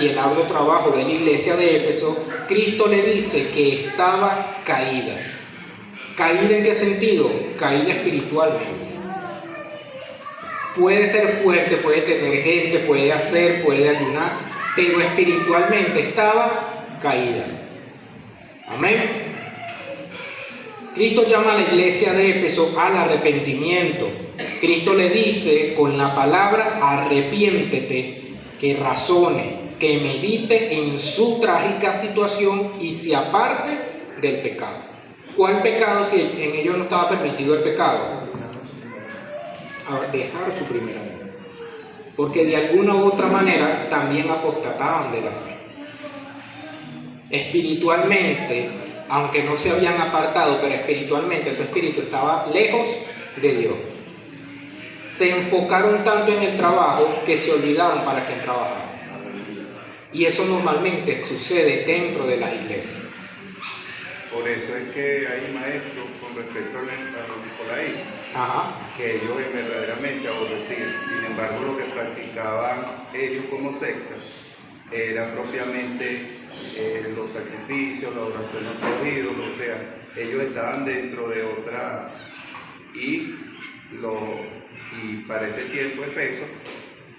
y el arduo trabajo de la iglesia de Éfeso, Cristo le dice que estaba caída. ¿Caída en qué sentido? Caída espiritualmente. Puede ser fuerte, puede tener gente, puede hacer, puede ayunar, pero espiritualmente estaba caída. Amén. Cristo llama a la iglesia de Éfeso al arrepentimiento. Cristo le dice con la palabra arrepiéntete, que razone, que medite en su trágica situación y se aparte del pecado. ¿Cuál pecado si en ellos no estaba permitido el pecado? Dejar su primer amor. Porque de alguna u otra manera también apostataban de la fe. Espiritualmente, aunque no se habían apartado, pero espiritualmente su espíritu estaba lejos de Dios. Se enfocaron tanto en el trabajo que se olvidaron para qué trabajaban. Y eso normalmente sucede dentro de las iglesias. Por eso es que hay maestros con respecto a los nicolaítas, que ellos verdaderamente aborrecían. Sin embargo, lo que practicaban ellos como secta era propiamente los sacrificios, la oración a los ídolos, o sea, ellos estaban dentro de otra, y para ese tiempo Éfeso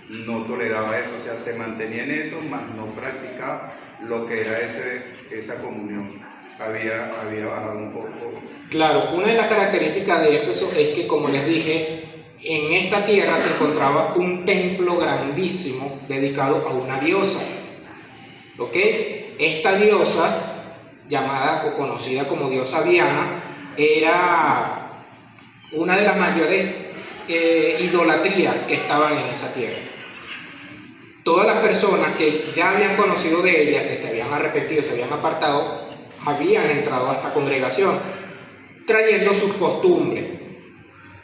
no toleraba eso, o sea, se mantenía en eso, mas no practicaba lo que era esa comunión. Había bajado un poco. Claro, una de las características de Éfeso es que, como les dije, en esta tierra se encontraba un templo grandísimo dedicado a una diosa. ¿Ok? Esta diosa, llamada o conocida como diosa Diana, era una de las mayores idolatrías que estaban en esa tierra. Todas las personas que ya habían conocido de ella, que se habían arrepentido, se habían apartado, habían entrado a esta congregación, trayendo sus costumbres.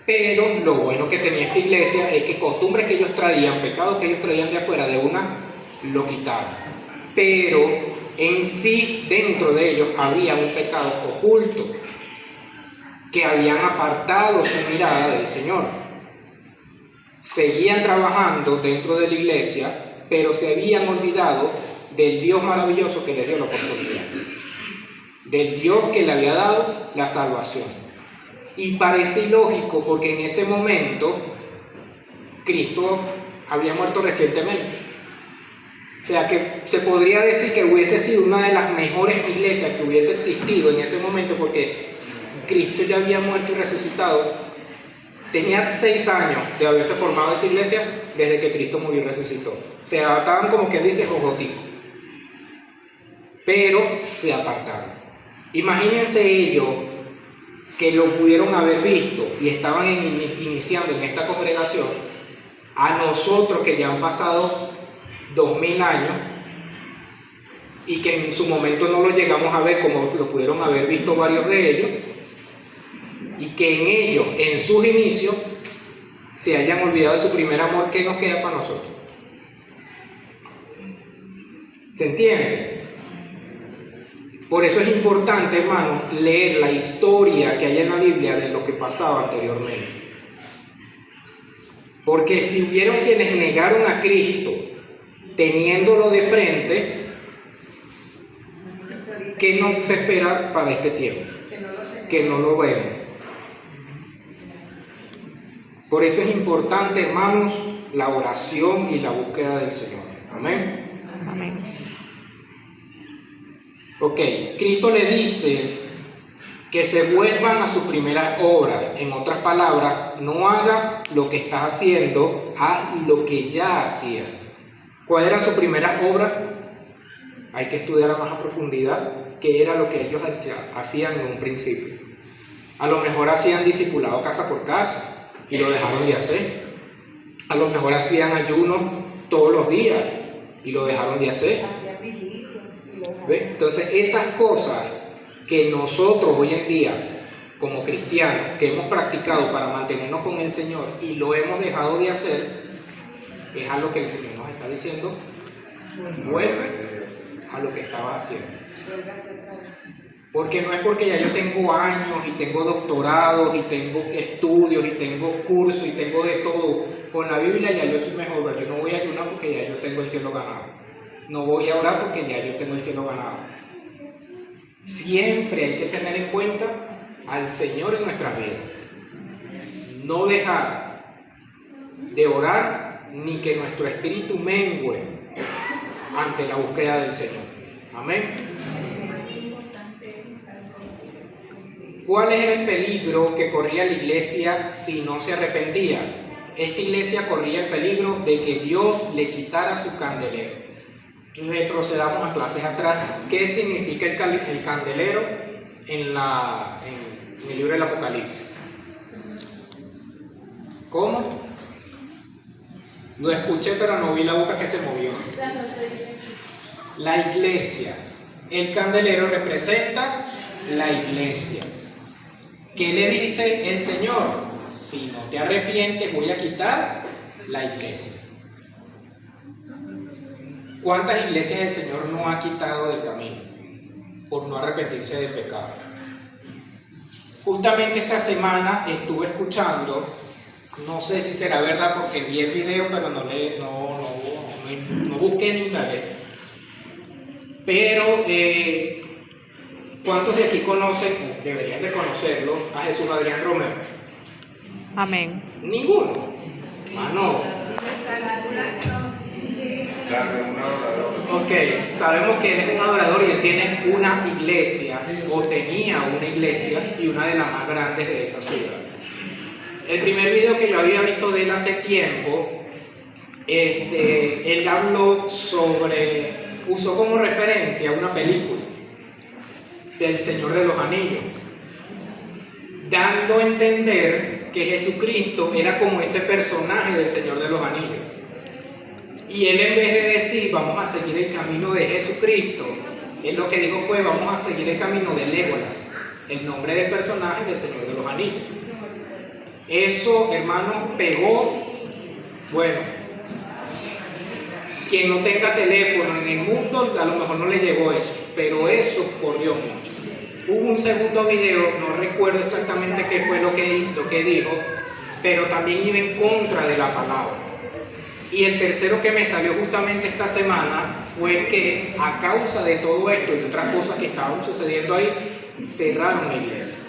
Pero lo bueno que tenía esta iglesia es que costumbres que ellos traían, pecados que ellos traían de afuera, de una, lo quitaban. Pero en sí, dentro de ellos, había un pecado oculto, que habían apartado su mirada del Señor. Seguían trabajando dentro de la iglesia, pero se habían olvidado del Dios maravilloso que les dio la oportunidad, del Dios que le había dado la salvación. Y parece ilógico porque en ese momento Cristo había muerto recientemente. O sea que se podría decir que hubiese sido una de las mejores iglesias que hubiese existido en ese momento, porque Cristo ya había muerto y resucitado. Tenía 6 años de haberse formado esa iglesia desde que Cristo murió y resucitó. O sea, estaban como que dice jojotico. Pero se apartaron. Imagínense ellos que lo pudieron haber visto y estaban iniciando en esta congregación, a nosotros que ya han pasado 2000 años y que en su momento no lo llegamos a ver como lo pudieron haber visto varios de ellos, y que en ellos, en sus inicios, se hayan olvidado de su primer amor. ¿Qué nos queda para nosotros? ¿Se entiende? Por eso es importante, hermano, leer la historia que hay en la Biblia de lo que pasaba anteriormente. Porque si hubieron quienes negaron a Cristo teniéndolo de frente, ¿qué nos espera para este tiempo? Que no lo vemos. Por eso es importante, hermanos, la oración y la búsqueda del Señor. Amén. Amén. Ok, Cristo le dice que se vuelvan a sus primeras obras. En otras palabras, no hagas lo que estás haciendo, haz lo que ya hacías. ¿Cuáles eran sus primeras obras? Hay que estudiar más a profundidad qué era lo que ellos hacían en un principio. A lo mejor hacían discipulado casa por casa y lo dejaron de hacer. A lo mejor hacían ayunos todos los días y lo dejaron de hacer. ¿Ve? Entonces esas cosas que nosotros hoy en día como cristianos que hemos practicado para mantenernos con el Señor y lo hemos dejado de hacer, es a lo que el Señor nos está diciendo: vuelve a lo que estabas haciendo. Porque no es porque ya yo tengo años y tengo doctorados y tengo estudios y tengo cursos y tengo de todo. Con la Biblia ya yo soy mejor, yo no voy a ayunar porque ya yo tengo el cielo ganado. no voy a orar porque ya yo tengo el cielo ganado. Siempre hay que tener en cuenta al Señor en nuestras vidas. No dejar de orar ni que nuestro espíritu mengue ante la búsqueda del Señor. Amén. ¿Cuál es el peligro que corría la iglesia si no se arrepentía? Esta iglesia corría el peligro de que Dios le quitara su candelero. Retrocedamos a clases atrás. ¿Qué significa el candelero en el libro del Apocalipsis? ¿Cómo? Lo escuché, pero no vi la boca que se movió. La iglesia. El candelero representa la iglesia. ¿Qué le dice el Señor? Si no te arrepientes, voy a quitar la iglesia. ¿Cuántas iglesias el Señor no ha quitado del camino por no arrepentirse del pecado? Justamente esta semana estuve escuchando, no sé si será verdad porque vi el video, pero no busqué ni indagué. Pero ¿cuántos de aquí conocen, deberían de conocerlo, a Jesús Adrián Romero? Amén. Ninguno. No. Ok, sabemos que él es un adorador y él tiene una iglesia, o tenía una iglesia, y una de las más grandes de esa ciudad. El primer video que yo había visto de él hace tiempo, él habló usó como referencia una película del Señor de los Anillos, dando a entender que Jesucristo era como ese personaje del Señor de los Anillos. Y él, en vez de decir vamos a seguir el camino de Jesucristo, él lo que dijo fue vamos a seguir el camino de Legolas, el nombre del personaje del Señor de los Anillos. Eso, hermano, pegó. Bueno, quien no tenga teléfono en el mundo a lo mejor no le llegó eso, pero eso corrió mucho. Hubo un segundo video, no recuerdo exactamente qué fue lo que dijo, pero también iba en contra de la palabra. Y el tercero que me salió justamente esta semana fue que a causa de todo esto y otras cosas que estaban sucediendo ahí, cerraron la iglesia.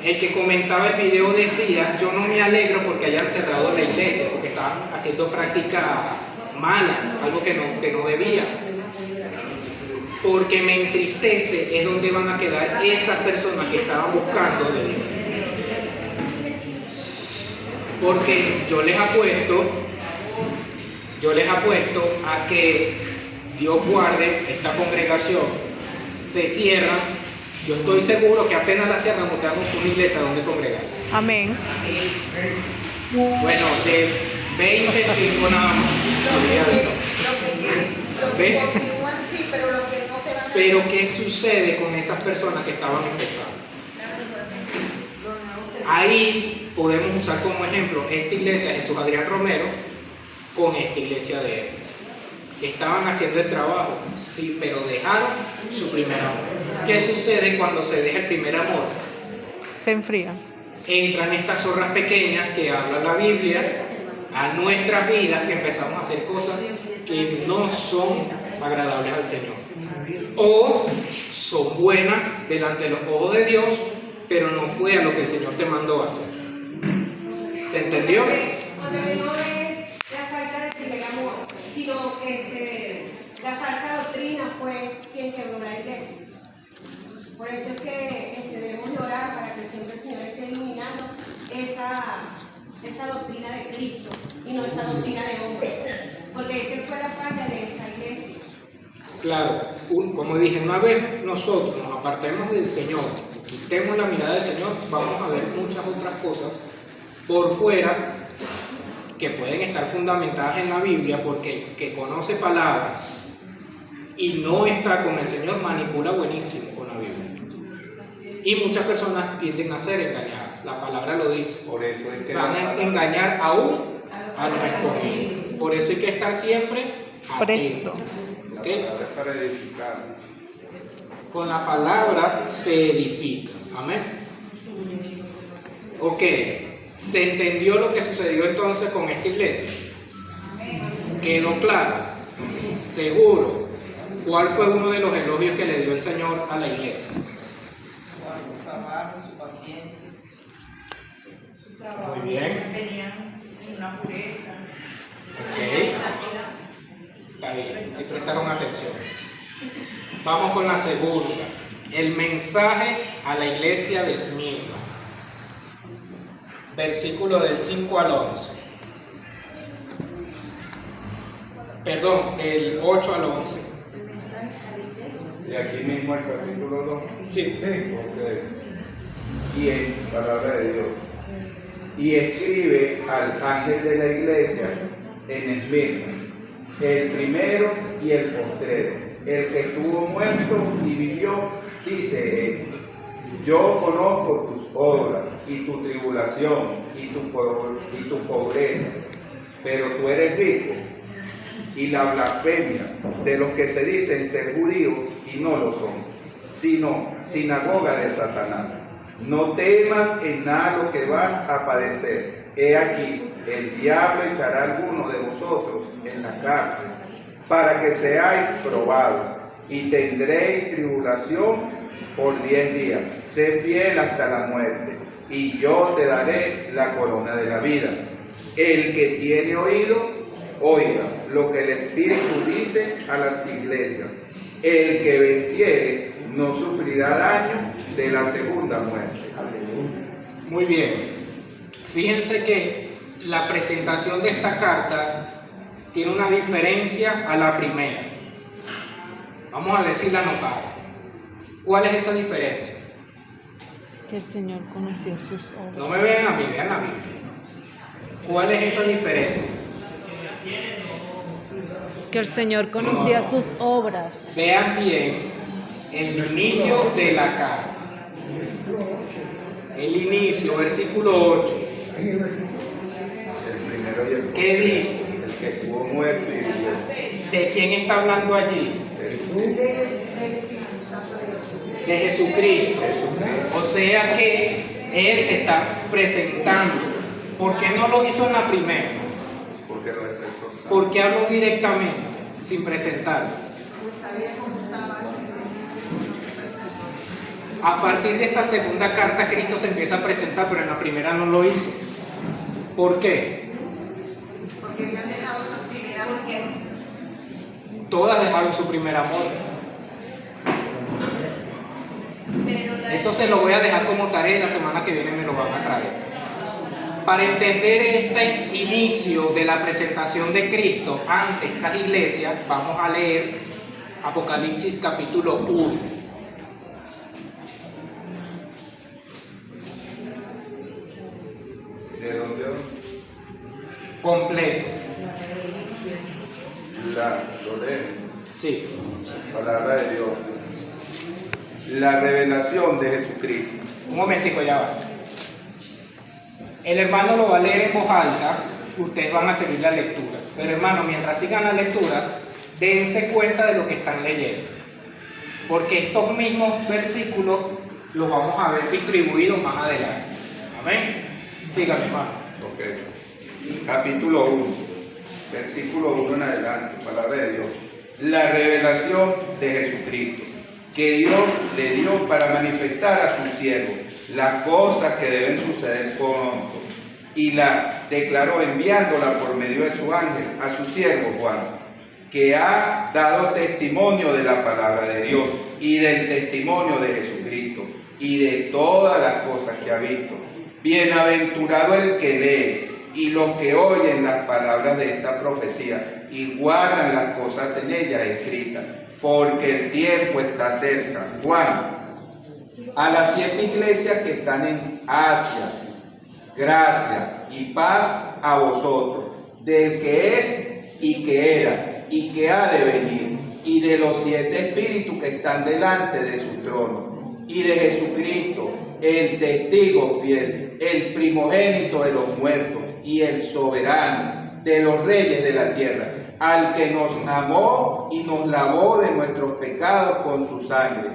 El que comentaba el video decía, yo no me alegro porque hayan cerrado la iglesia, porque estaban haciendo práctica mala, algo que no debía. Porque me entristece es donde van a quedar esas personas que estaban buscando de Dios. Porque yo les apuesto a que Dios guarde esta congregación, se cierra. Yo estoy seguro que apenas la cerramos, tenemos una iglesia donde congregarse. Amén. Bueno, de 25 nada más. Pero ¿qué sucede con esas personas que estaban empezando? Ahí podemos usar como ejemplo esta iglesia de Jesús Adrián Romero con esta iglesia de Éfeso. Estaban haciendo el trabajo, sí, pero dejaron su primer amor. ¿Qué sucede cuando se deja el primer amor? Se enfría. Entran estas zorras pequeñas que habla la Biblia a nuestras vidas, que empezamos a hacer cosas que no son agradables al Señor. O son buenas delante de los ojos de Dios, pero no fue a lo que el Señor te mandó a hacer. ¿Se entendió? Sino que la falsa doctrina fue quien quebró la iglesia. Por eso es que debemos de orar para que siempre el Señor esté iluminando esa doctrina de Cristo y no esa doctrina de hombre, porque esa fue la falla de esa iglesia. Claro, como dije, una vez nosotros nos apartemos del Señor, quitemos la mirada del Señor, vamos a ver muchas otras cosas por fuera que pueden estar fundamentadas en la Biblia, porque el que conoce palabras y no está con el Señor manipula buenísimo con la Biblia. Y muchas personas tienden a ser engañadas. La palabra lo dice. Por eso es que van a engañar aún a los escogidos. Por eso hay que estar siempre atento. ¿Okay? La palabra es para edificar. Con la palabra se edifica. Amén. Ok. ¿Se entendió lo que sucedió entonces con esta iglesia? ¿Quedó claro? Seguro. ¿Cuál fue uno de los elogios que le dio el Señor a la iglesia? Su trabajo, su paciencia. Su trabajo. Muy bien. Tenían una pureza. Ok. Está bien, sí prestaron atención. Vamos con la segunda. El mensaje a la iglesia de Esmirna. Versículo del 5 al 11. Perdón, del 8 al 11. Y aquí mismo el capítulo 2. Sí. Ok. Y en palabra de Dios. Y escribe al ángel de la iglesia en Esmirna, el primero y el postrero, el que estuvo muerto y vivió, dice él: yo conozco tus obras y tu tribulación y tu pobreza, pero tú eres rico, y la blasfemia de los que se dicen ser judíos y no lo son, sino sinagoga de Satanás. No temas en nada lo que vas a padecer. He aquí, el diablo echará a alguno de vosotros en la cárcel, para que seáis probados, y tendréis tribulación por 10 días. Sé fiel hasta la muerte, y yo te daré la corona de la vida. El que tiene oído, oiga lo que el Espíritu dice a las iglesias. El que venciere no sufrirá daño de la segunda muerte. Muy bien. Fíjense que la presentación de esta carta tiene una diferencia a la primera. Vamos a decirla anotada. ¿Cuál es esa diferencia? Que el Señor conocía sus obras. No me vean a mí, vean la Biblia. ¿Cuál es esa diferencia? Que el Señor conocía sus obras. Vean bien el inicio de la carta. El inicio, versículo 8. El primero y el ¿Qué dice? El que estuvo muerto y vivió. ¿De quién está hablando allí? De Jesucristo. O sea que Él se está presentando. ¿Por qué no lo hizo en la primera? Porque lo expresó. ¿Por qué habló directamente, sin presentarse? A partir de esta segunda carta, Cristo se empieza a presentar, pero en la primera no lo hizo. ¿Por qué? Porque habían dejado su primera mujer. Todas dejaron su primer amor. Eso se lo voy a dejar como tarea y la semana que viene me lo van a traer. Para entender este inicio de la presentación de Cristo ante estas iglesias, vamos a leer Apocalipsis capítulo 1. ¿De dónde? Completo. Lo leo. Sí. Palabra de Dios. La revelación de Jesucristo. Un momentico, ya va. El hermano lo va a leer en voz alta, ustedes van a seguir la lectura. Pero hermano, mientras sigan la lectura, dense cuenta de lo que están leyendo. Porque estos mismos versículos los vamos a ver distribuidos más adelante. Amén. Síganme, hermano. Ok. Capítulo 1, versículo 1 en adelante, palabra de Dios. La revelación de Jesucristo, que Dios le dio para manifestar a sus siervos las cosas que deben suceder pronto, y la declaró enviándola por medio de su ángel a su siervo Juan, que ha dado testimonio de la palabra de Dios y del testimonio de Jesucristo y de todas las cosas que ha visto. Bienaventurado el que lee y los que oyen las palabras de esta profecía y guardan las cosas en ella escritas, porque el tiempo está cerca. Juan, a las 7 iglesias que están en Asia, gracia y paz a vosotros, del que es y que era y que ha de venir, y de los 7 espíritus que están delante de su trono, y de Jesucristo, el testigo fiel, el primogénito de los muertos y el soberano de los reyes de la tierra, al que nos amó y nos lavó de nuestros pecados con su sangre,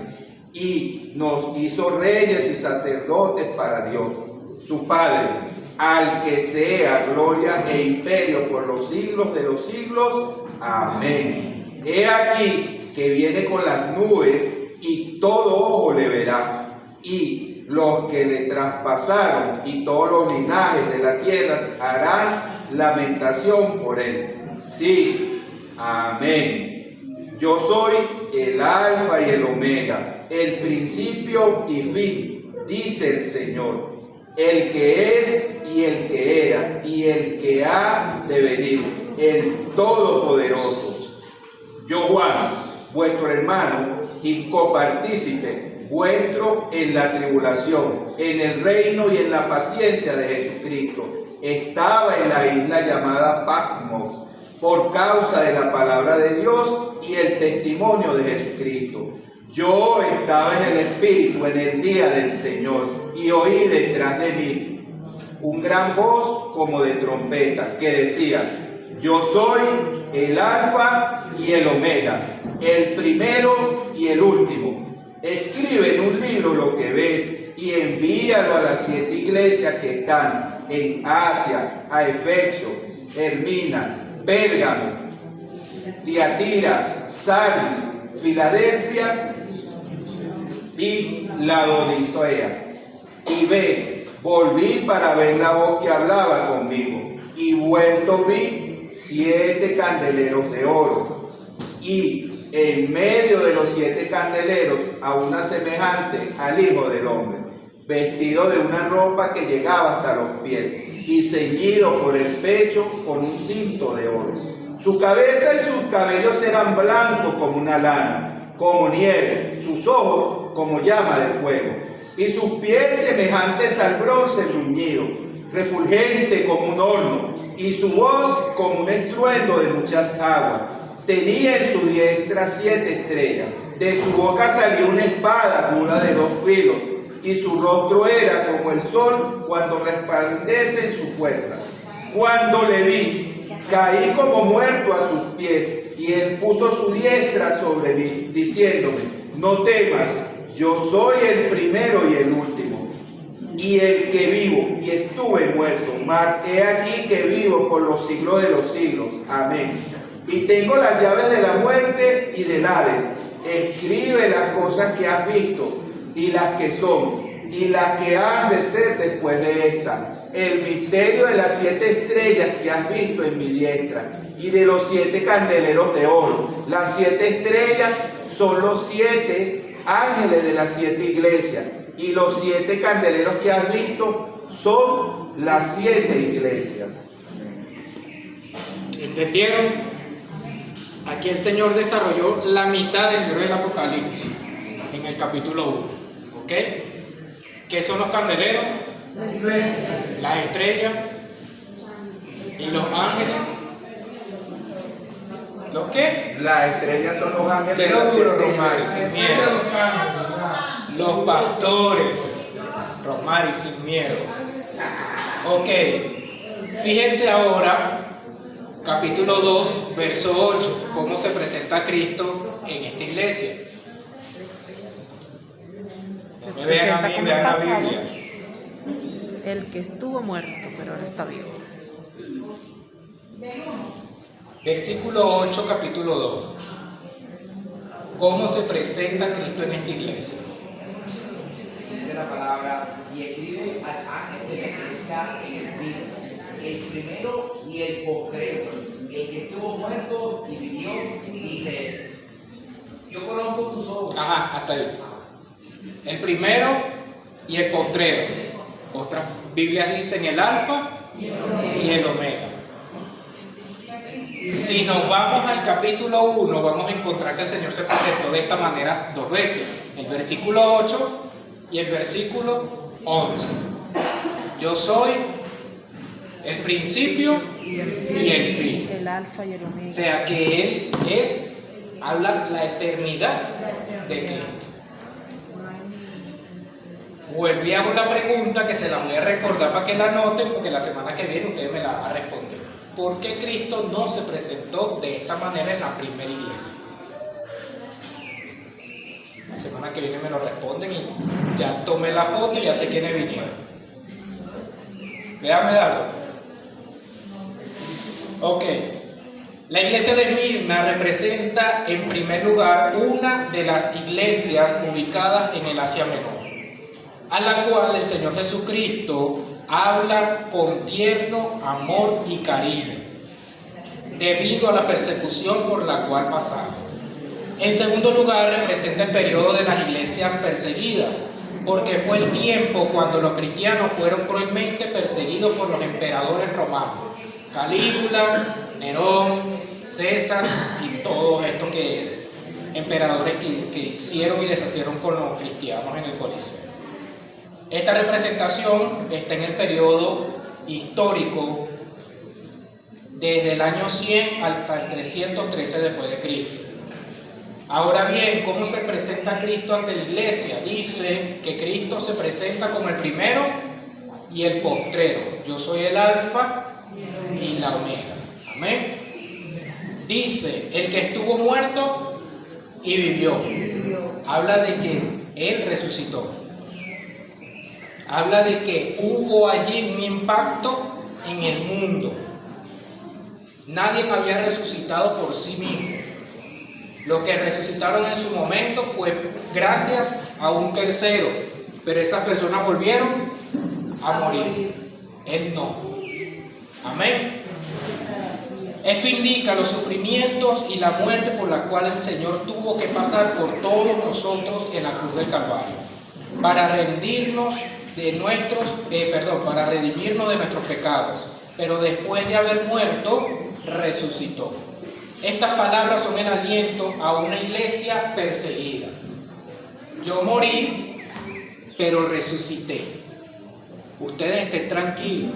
y nos hizo reyes y sacerdotes para Dios, su Padre, al que sea gloria e imperio por los siglos de los siglos. Amén. He aquí que viene con las nubes y todo ojo le verá, y los que le traspasaron y todos los linajes de la tierra harán lamentación por él. Sí, amén. Yo soy el alfa y el omega, el principio y fin, dice el Señor, el que es y el que era y el que ha de venir, el Todopoderoso. Yo, Juan, vuestro hermano y copartícipe vuestro en la tribulación, en el reino y en la paciencia de Jesucristo, estaba en la isla llamada Patmos por causa de la palabra de Dios y el testimonio de Jesucristo. Yo estaba en el Espíritu en el día del Señor y oí detrás de mí un gran voz como de trompeta que decía: yo soy el alfa y el omega, el primero y el último. Escribe en un libro lo que ves y envíalo a las 7 iglesias que están en Asia, a Efeso, Hermina, Pérgamo, Tiatira, Sardis, Filadelfia y Laodicea. Y ve, volví para ver la voz que hablaba conmigo, y vuelto vi 7 candeleros de oro, y en medio de los 7 candeleros a una semejante al Hijo del Hombre, vestido de una ropa que llegaba hasta los pies, y ceñido por el pecho con un cinto de oro. Su cabeza y sus cabellos eran blancos como una lana, como nieve, sus ojos como llama de fuego, y sus pies semejantes al bronce bruñido, refulgente como un horno, y su voz como un estruendo de muchas aguas. Tenía en su diestra 7 estrellas, de su boca salió una espada aguda de 2 filos, y su rostro era como el sol cuando resplandece en su fuerza. Cuando le vi, caí como muerto a sus pies, y él puso su diestra sobre mí, diciéndome: no temas, yo soy el primero y el último, y el que vivo, y estuve muerto, mas he aquí que vivo por los siglos de los siglos. Amén. Y tengo las llaves de la muerte y del Hades. Escribe las cosas que has visto, y las que son, y las que han de ser después de esta. El misterio de las 7 estrellas que has visto en mi diestra, y de los 7 candeleros de oro. Las 7 estrellas son los 7 ángeles de las 7 iglesias, y los 7 candeleros que has visto son las 7 iglesias. ¿Entendieron? Aquí el Señor desarrolló la mitad del libro del Apocalipsis en el capítulo 1. ¿Ok? ¿Qué son los candeleros? Las estrellas y los ángeles. ¿Los qué? Las estrellas son los ángeles de Pero las duro, 7 Romari, iglesias. sin miedo. Los pastores, Romari, sin miedo. Ok, fíjense ahora, capítulo 2, verso 8, cómo se presenta Cristo en esta iglesia. Se Me vean a presenta mí, como vean la pasado, Biblia. el que estuvo muerto, pero ahora está vivo. Versículo 8, capítulo 2. ¿Cómo se presenta Cristo en esta iglesia? Dice la palabra: y escribe al ángel de la iglesia en espíritu, el primero y el postrero, el que estuvo muerto y vivió, dice: yo conozco tus obras. Ajá, hasta ahí. El primero y el postrero. Otras Biblias dicen el alfa y el omega. Si nos vamos al capítulo 1, vamos a encontrar que el Señor se presentó de esta manera 2 veces. El versículo 8 y el versículo 11. Yo soy el principio y el fin. El alfa y el O omega. sea que Él habla la eternidad de Cristo. Vuelvo y hago la pregunta que se la voy a recordar para que la anoten, porque la semana que viene ustedes me la van a responder. ¿Por qué Cristo no se presentó de esta manera en la primera iglesia? La semana que viene me lo responden y ya tomé la foto y ya sé quiénes vinieron. Déjame darlo. Ok. La iglesia de Esmirna representa en primer lugar una de las iglesias ubicadas en el Asia Menor, a la cual el Señor Jesucristo habla con tierno amor y cariño, debido a la persecución por la cual pasaron. En segundo lugar, representa el periodo de las iglesias perseguidas, porque fue el tiempo cuando los cristianos fueron cruelmente perseguidos por los emperadores romanos, Calígula, Nerón, César y todos estos emperadores que hicieron y deshacieron con los cristianos en el Coliseo. Esta representación está en el periodo histórico desde el año 100 hasta el 313 después de Cristo. Ahora bien, ¿cómo se presenta Cristo ante la iglesia? Dice que Cristo se presenta como el primero y el postrero. Yo soy el alfa y la omega. Amén. Dice, el que estuvo muerto y vivió. Habla de que Él resucitó. Habla de que hubo allí un impacto en el mundo. Nadie había resucitado por sí mismo. Lo que resucitaron en su momento fue gracias a un tercero, pero esas personas volvieron a morir. Él no. Amén. Esto indica los sufrimientos y la muerte por la cual el Señor tuvo que pasar por todos nosotros en la cruz del Calvario, para redimirnos de nuestros pecados. Pero después de haber muerto, resucitó. Estas palabras son el aliento a una iglesia perseguida. Yo morí, pero resucité. Ustedes estén tranquilos,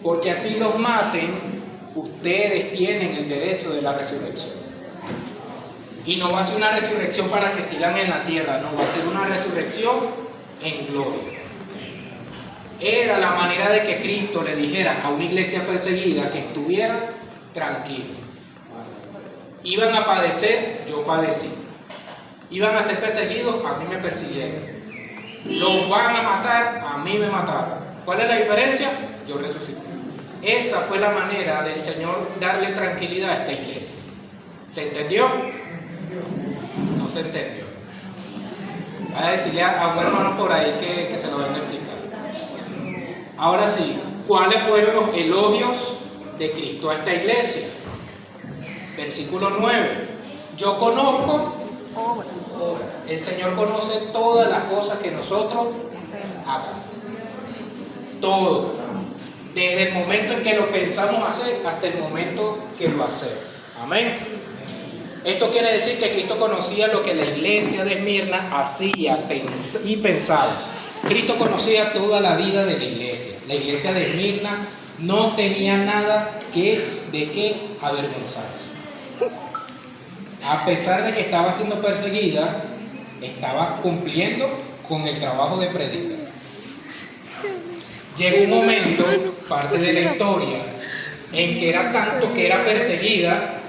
porque así los maten, ustedes tienen el derecho de la resurrección. Y no va a ser una resurrección para que sigan en la tierra, no, va a ser una resurrección en gloria. Era la manera de que Cristo le dijera a una iglesia perseguida que estuviera tranquilo. Iban a padecer, yo padecí. Iban a ser perseguidos, a mí me persiguieron. Los van a matar, a mí me mataron. ¿Cuál es la diferencia? Yo resucité. Esa fue la manera del Señor darle tranquilidad a esta iglesia. ¿Se entendió? No se entendió. Voy a decirle a un hermano por ahí que se lo van a explicar. Ahora sí, ¿cuáles fueron los elogios de Cristo a esta iglesia? Versículo 9. Yo conozco obras. El Señor conoce todas las cosas que nosotros hagamos. Todo. Desde el momento en que lo pensamos hacer hasta el momento que lo hacemos. Amén. Esto quiere decir que Cristo conocía lo que la iglesia de Esmirna hacía y pensaba. Cristo conocía toda la vida de la iglesia. La iglesia de Esmirna no tenía nada de qué avergonzarse. A pesar de que estaba siendo perseguida, estaba cumpliendo con el trabajo de predicar. Llegó un momento, parte de la historia, en que era tanto que era perseguida,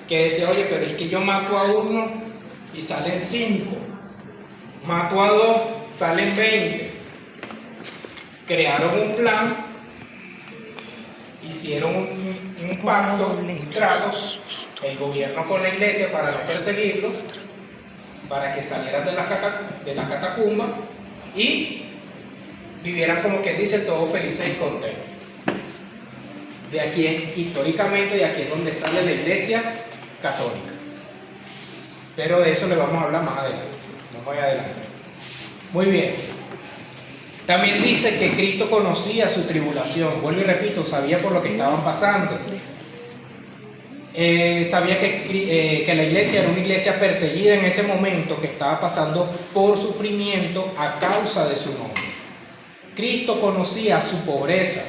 que decía, oye, pero es que yo mato a uno y salen 5, mato a 2, salen 20. Crearon un plan, hicieron un pacto, un trato, el gobierno con la iglesia para no perseguirlo, para que salieran de las catacumbas y vivieran, como que dice, todos felices y contentos. De aquí es, históricamente, de aquí es donde sale la iglesia católica. Pero de eso le vamos a hablar más adelante. No voy adelante. Muy bien. También dice que Cristo conocía su tribulación. Vuelvo y repito, sabía por lo que estaban pasando. Sabía que la iglesia era una iglesia perseguida en ese momento, que estaba pasando por sufrimiento a causa de su nombre. Cristo conocía su pobreza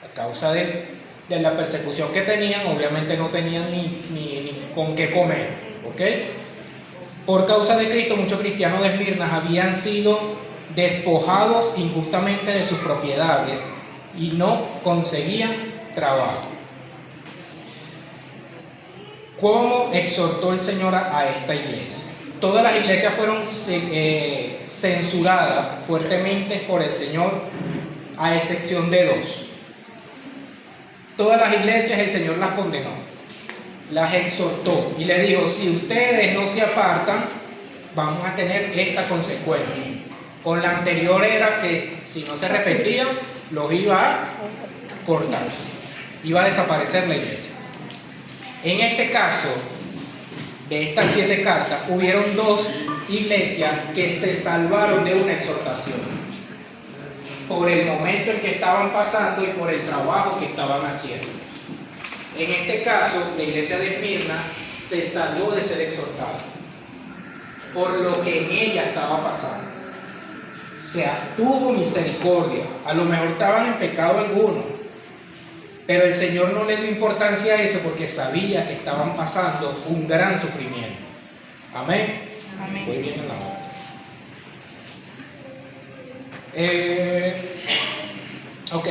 a causa de la persecución que tenían. Obviamente no tenían ni con qué comer, ¿ok? Por causa de Cristo, muchos cristianos de Esmirna habían sido despojados injustamente de sus propiedades y no conseguían trabajo. ¿Cómo exhortó el Señor a esta iglesia? Todas las iglesias fueron censuradas fuertemente por el Señor, a excepción de 2. Todas las iglesias el Señor las condenó. las exhortó y les dijo, si ustedes no se apartan, vamos a tener esta consecuencia. Con la anterior era que si no se arrepentían, los iba a cortar, iba a desaparecer la iglesia. En este caso, de estas 7 cartas, hubieron 2 iglesias que se salvaron de una exhortación, por el momento en que estaban pasando y por el trabajo que estaban haciendo. En este caso, la iglesia de Esmirna se salvó de ser exhortada, por lo que en ella estaba pasando. O sea, tuvo misericordia. A lo mejor estaban en pecado algunos, pero el Señor no le dio importancia a eso porque sabía que estaban pasando un gran sufrimiento. Amén. Amén. Fue bien en la hora. Ok.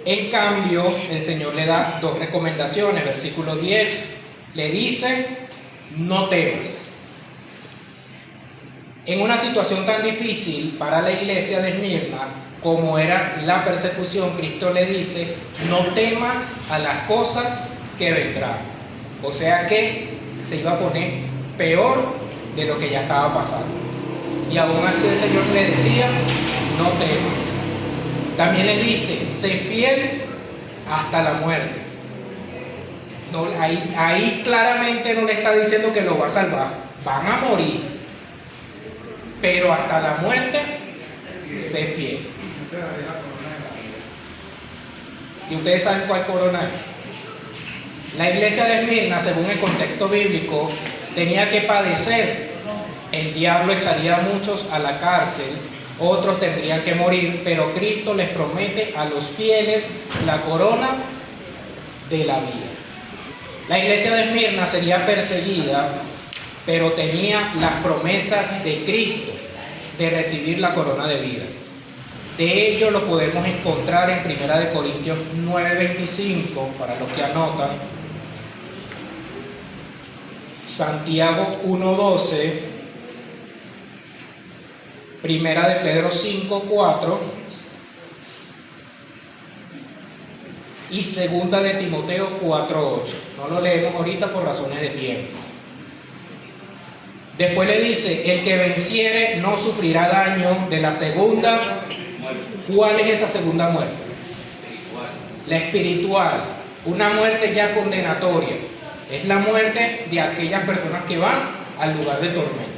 En cambio, el Señor le da 2 recomendaciones. Versículo 10 le dice, no temas. En una situación tan difícil para la iglesia de Esmirna como era la persecución, Cristo le dice, no temas a las cosas que vendrán. O sea que se iba a poner peor de lo que ya estaba pasando. Y aún así el Señor le decía, no temas. También le dice, sé fiel hasta la muerte. No, ahí claramente no le está diciendo que los va a salvar. Van a morir. Pero hasta la muerte, sé fiel. ¿Y ustedes saben cuál corona es? La iglesia de Esmirna, según el contexto bíblico, tenía que padecer. El diablo echaría a muchos a la cárcel, otros tendrían que morir, pero Cristo les promete a los fieles la corona de la vida. La iglesia de Esmirna sería perseguida, pero tenía las promesas de Cristo de recibir la corona de vida. De ello lo podemos encontrar en 1 Corintios 9:25, para los que anotan, Santiago 1:12, 1 Pedro 5:4 y 2 de Timoteo 4:8. No lo leemos ahorita por razones de tiempo. Después le dice, el que venciere no sufrirá daño de la segunda. ¿Cuál es esa segunda muerte? La espiritual. Una muerte ya condenatoria. Es la muerte de aquellas personas que van al lugar de tormento.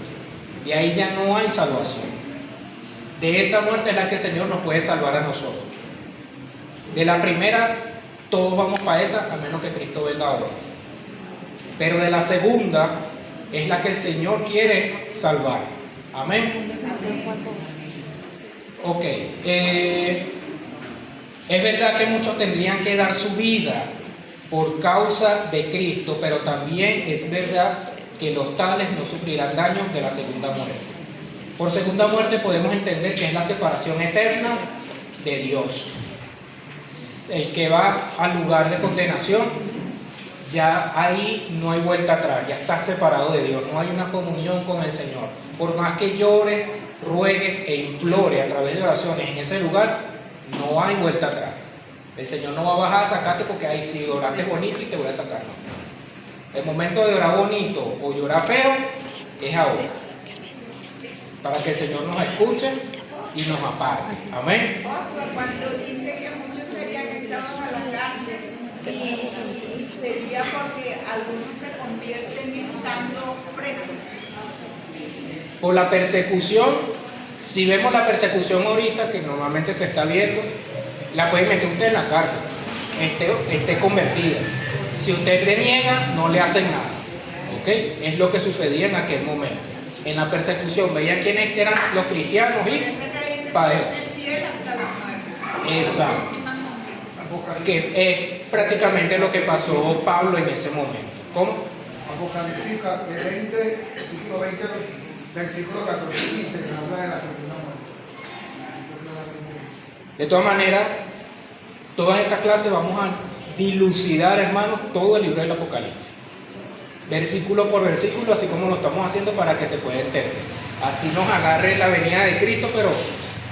Y ahí ya no hay salvación. De esa muerte es la que el Señor nos puede salvar a nosotros. De la primera, todos vamos para esa, a menos que Cristo venga ahora. Pero de la segunda, es la que el Señor quiere salvar. Amén. Ok. Es verdad que muchos tendrían que dar su vida por causa de Cristo, pero también es verdad que los tales no sufrirán daños de la segunda muerte. Por segunda muerte podemos entender que es la separación eterna de Dios. El que va al lugar de condenación, ya ahí no hay vuelta atrás, ya está separado de Dios, no hay una comunión con el Señor. Por más que llore, ruegue e implore a través de oraciones en ese lugar, no hay vuelta atrás. El Señor no va a bajar a sacarte porque ahí si oraste bonito y te voy a sacar. No. El momento de orar bonito o llorar feo es ahora, para que el Señor nos escuche y nos aparte. Amén. Cuando dice que muchos serían echados a la cárcel y sería porque algunos se convierten estando presos. Por la persecución, si vemos la persecución ahorita, que normalmente se está viendo, la puede meter usted en la cárcel, esté convertida. Si usted reniega, no le hacen nada. ¿Ok? Es lo que sucedía en aquel momento. En la persecución, veían quiénes eran los cristianos y para él. Exacto. Que es prácticamente lo que pasó Pablo en ese momento. ¿Cómo? Apocalipsis 20, capítulo 20, versículo 14 y 15, que habla de la segunda muerte. De todas maneras, todas estas clases vamos a dilucidar, hermanos, todo el libro del Apocalipsis. Versículo por versículo, así como lo estamos haciendo para que se pueda entender. Así nos agarre la venida de Cristo, pero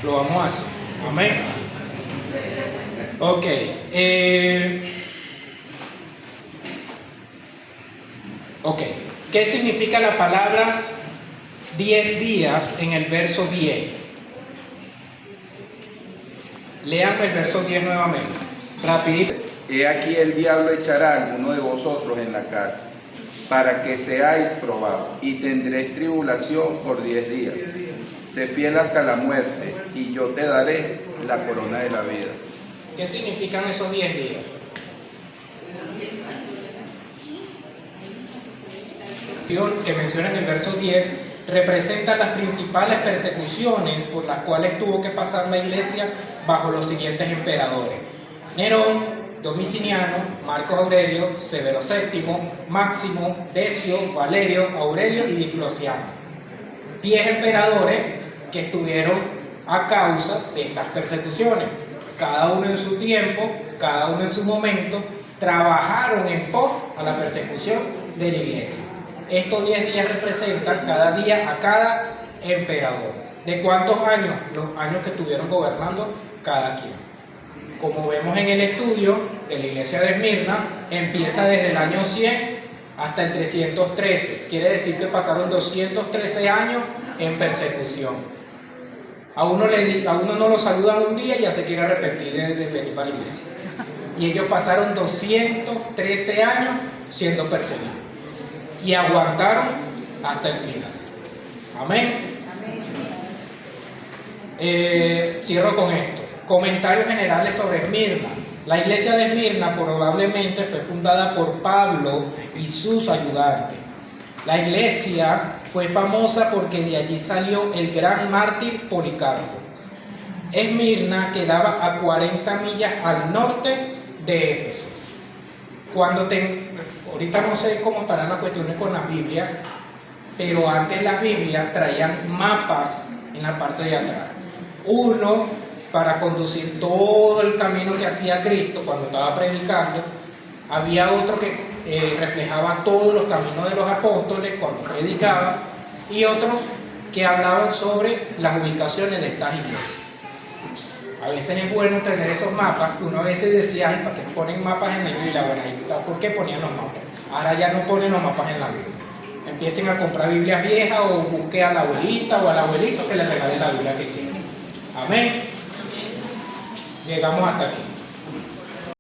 lo vamos a hacer. Amén. Ok. Ok, ¿qué significa la palabra 10 días en el verso 10? Lean el verso 10 nuevamente, rapidito. He aquí el diablo echará a alguno de vosotros en la cárcel, para que seáis probados, y tendréis tribulación por 10 días. Sé fiel hasta la muerte, y yo te daré la corona de la vida. ¿Qué significan esos 10 días? Que menciona en el verso 10 representa las principales persecuciones por las cuales tuvo que pasar la iglesia bajo los siguientes emperadores: Nerón, Domitiniano, Marcos Aurelio, Severo VII, Máximo, Decio, Valerio, Aurelio y Diocleciano. 10 emperadores que estuvieron a causa de estas persecuciones. Cada uno en su tiempo, cada uno en su momento, trabajaron en pos a la persecución de la iglesia. Estos 10 días representan cada día a cada emperador. ¿De cuántos años? Los años que estuvieron gobernando cada quien. Como vemos en el estudio de la iglesia de Esmirna, empieza desde el año 100 hasta el 313. Quiere decir que pasaron 213 años en persecución. A uno no lo saludan un día y ya se quiere arrepentir de venir para la iglesia. Y ellos pasaron 213 años siendo perseguidos. Y aguantaron hasta el final. Amén. Cierro con esto. Comentarios generales sobre Esmirna. La iglesia de Esmirna probablemente fue fundada por Pablo y sus ayudantes. La iglesia fue famosa porque de allí salió el gran mártir Policarpo. Esmirna quedaba a 40 millas al norte de Éfeso. Ahorita no sé cómo estarán las cuestiones con las Biblias, pero antes las Biblias traían mapas en la parte de atrás. Uno para conducir todo el camino que hacía Cristo cuando estaba predicando. Había otro que reflejaba todos los caminos de los apóstoles cuando predicaba, y otros que hablaban sobre las ubicaciones de estas iglesias. A veces es bueno tener esos mapas, que uno a veces decía: ay, ¿para qué ponen mapas en la Biblia? Bueno, ¿por qué ponían los mapas? Ahora ya no ponen los mapas en la Biblia. Empiecen a comprar Biblias viejas o busquen a la abuelita o al abuelito que les regale la Biblia que quieran. Amén. Llegamos hasta aquí.